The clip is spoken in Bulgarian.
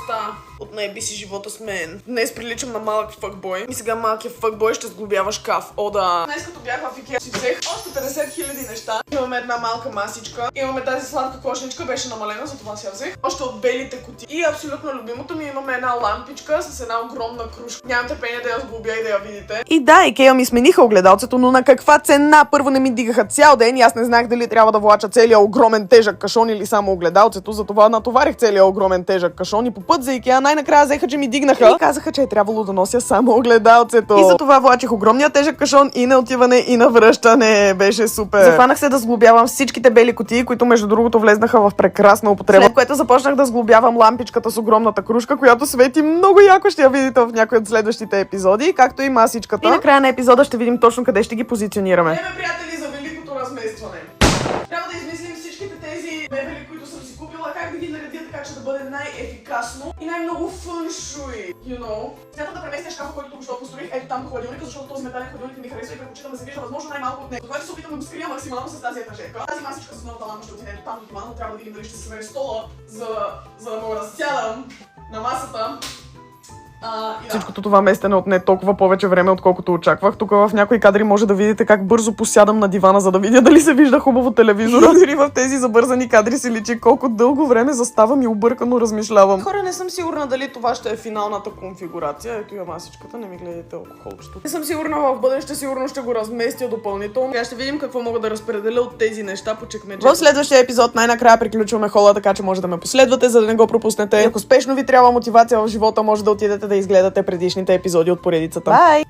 доста от наеби си живота с мен. Днес приличам на малък фъкбой. И сега малкият фъкбой ще сглобява шкаф. О, да! Днес като бях в Икеа си взех още 50 000 неща. Имаме една малка масичка. Имаме тази сладка кошничка, беше намалена, затова си я взех. Още от белите кутии. И абсолютно любимото ми имаме една лампичка с една огромна кружка. Нямам търпение да я сглобя и да я видите. И да, Икеа ми смениха огледалцето, но на каква цена? Първо не ми дигаха цял ден и аз не знаех дали трябва да влача целия огромен тежък кашон или само огледалцето. Затова натоварих целия огромен тежък кашон и по път за Икеа най-накрая взеха, че ми дигнаха и казаха, че е трябвало да нося само огледалцето. И затова влачих огромния тежък кашон и на отиване, и на връщане. Беше супер. Захванах се да сглобявам всичките бели кутии, които между другото влезнаха в прекрасна употреба. След което започнах да сглобявам лампичката с огромната кружка, която свети много яко. Ще я видите в някои от следващите епизоди, както и масичката. И накрая на епизода ще видим точно къде ще ги позиционираме. Време, приятели, за великото разместване. Трябва да измислим всичките тези мебели, които съм си купила, как да ги наредя така, че да бъде най-ефикасно и най-много фъншуй, you know. Смятам да преместя шкафа, който току-що построих, ето там до хладилника, защото този метален хладилник ми харесва и предпочитам да се вижда възможно най-малко от него. Това ще се опитам да го скрия максимално с тази етажерка. Тази масичка с новата лампа ще отиде до там до това, но трябва да видим дали ще се свери стола, за да мога да сядам на масата. Да. Всичкото това местене отне толкова повече време, отколкото очаквах. Тук в някои кадри може да видите как бързо посядам на дивана, за да видя дали се вижда хубаво телевизора. Дори в тези забързани кадри се личи колко дълго време заставам и объркано размишлявам. Хора, не съм сигурна дали това ще е финалната конфигурация. Ето я масичката, не ми гледайте алкохолчето. Не съм сигурна, в бъдеще сигурно ще го разместя допълнително. Сега ще видим какво мога да разпределя от тези неща по чекмеджета. В следващия епизод най-накрая приключваме хола, така че може да ме последвате, за да не го пропуснете. Ако спешно ви трябва мотивация в живота, може да отидете да изгледате предишните епизоди от поредицата. Бай!